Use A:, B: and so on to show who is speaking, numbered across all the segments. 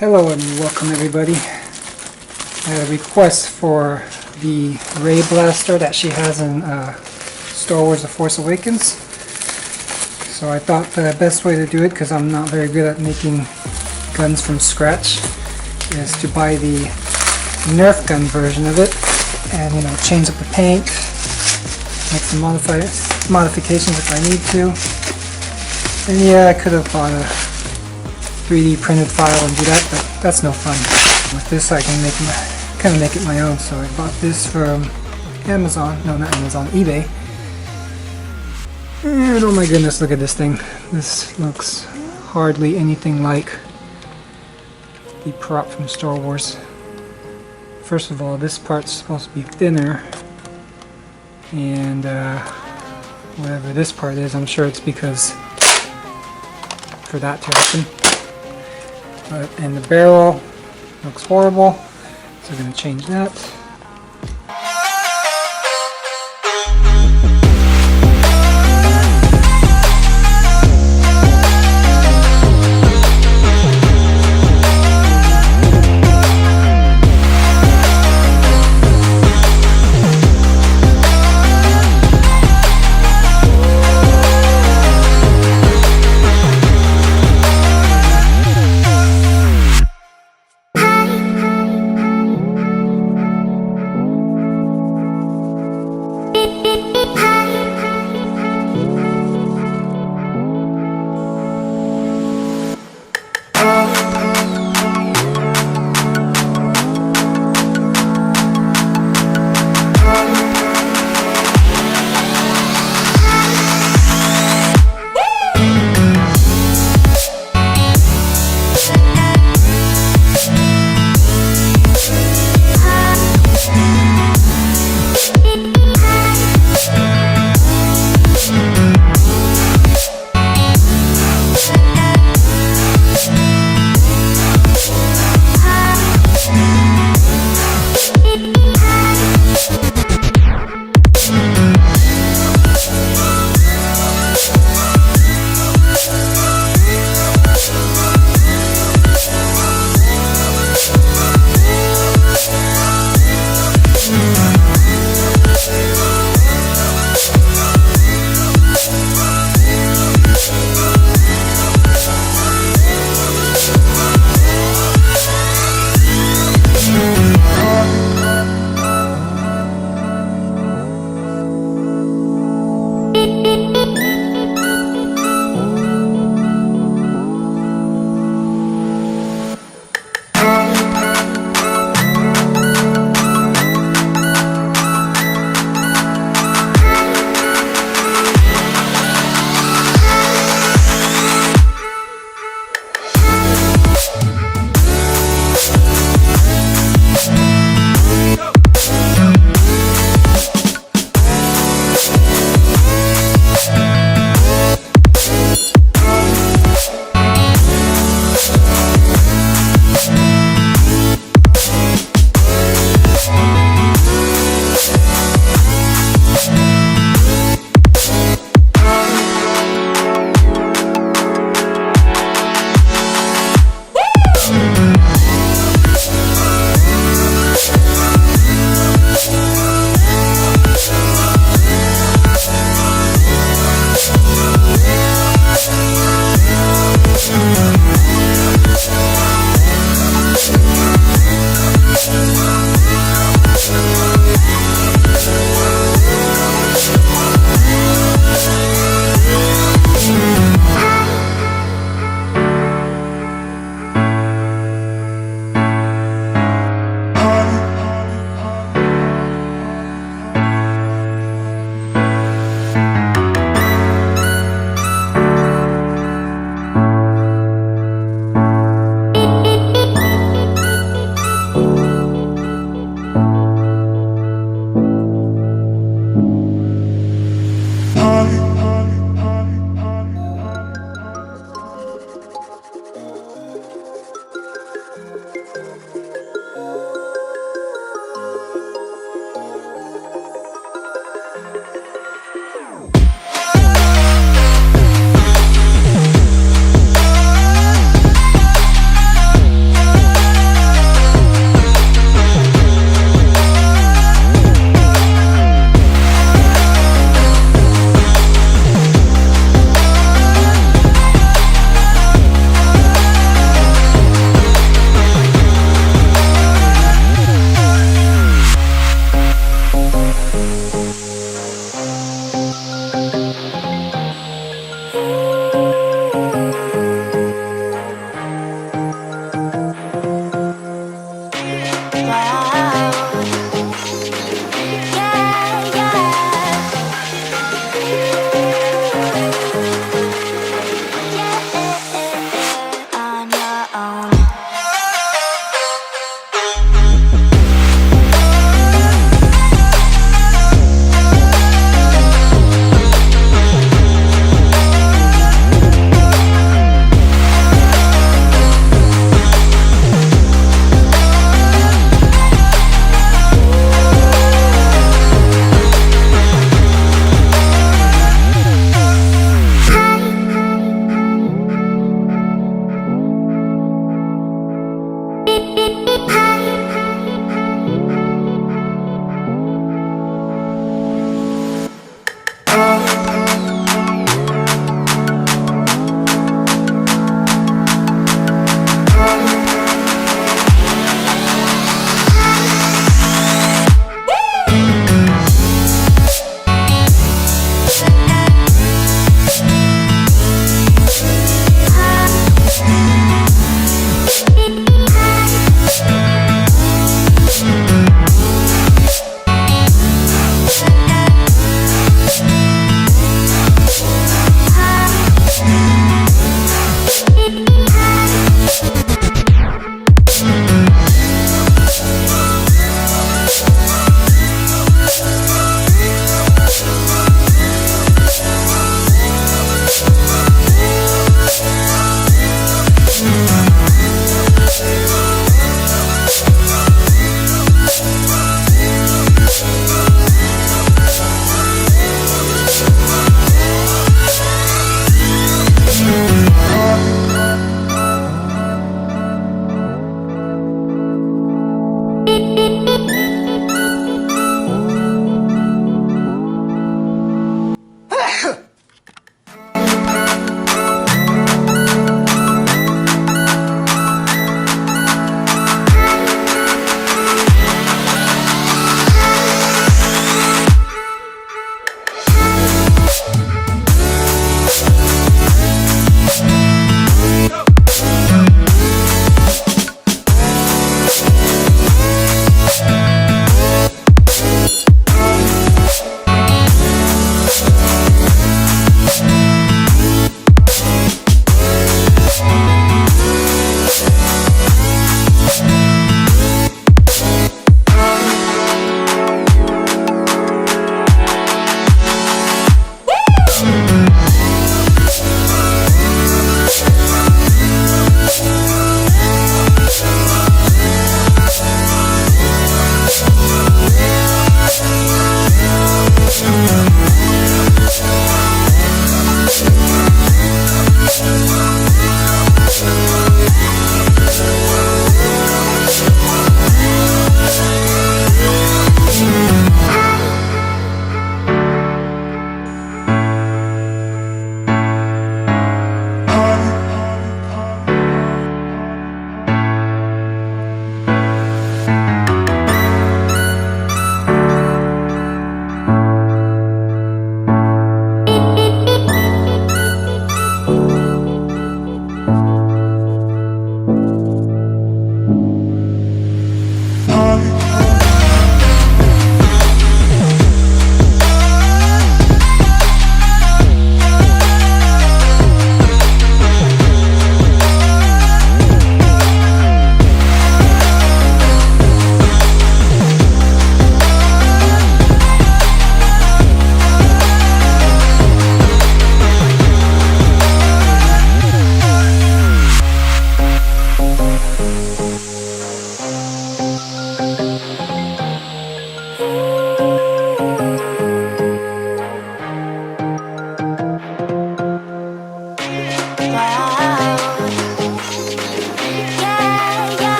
A: Hello and welcome everybody. I had a request for the Rey Blaster that she has in Star Wars The Force Awakens. So I thought the best way to do it, because I'm not very good at making guns from scratch, is to buy the Nerf Gun version of it and, you know, change up the paint, make some modifications if I need to. And yeah, I could have bought a 3D printed file and do that, but that's no fun. With this I can make it my own. So I bought this from Amazon, no not Amazon, eBay. And oh my goodness, look at this thing. This looks hardly anything like the prop from Star Wars. First of all, this part's supposed to be thinner, and whatever this part is, I'm sure it's because for that to happen. And the barrel looks horrible, so we're going to change that.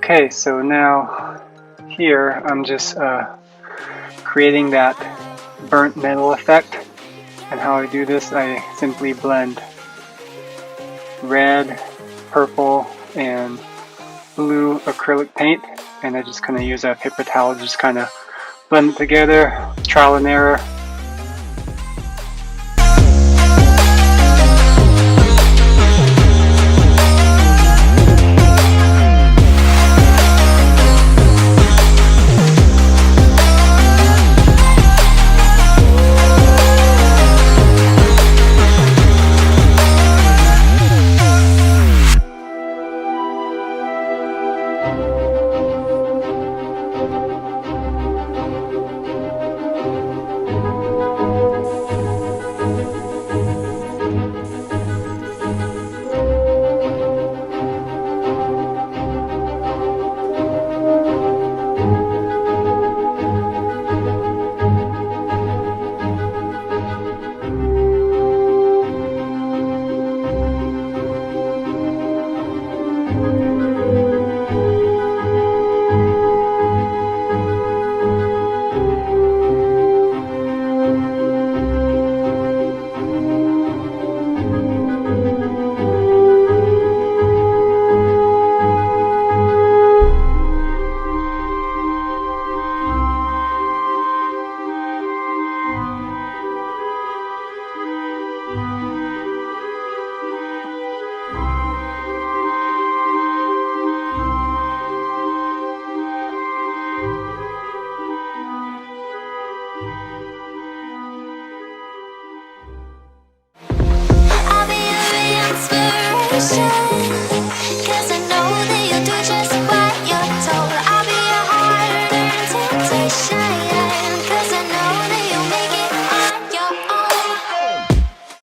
A: Okay, so now here I'm just creating that burnt metal effect, and how I do this, I simply blend red, purple, and blue acrylic paint, and I just kind of use a paper towel, just kind of blend it together, trial and error.
B: I'll be your inspiration.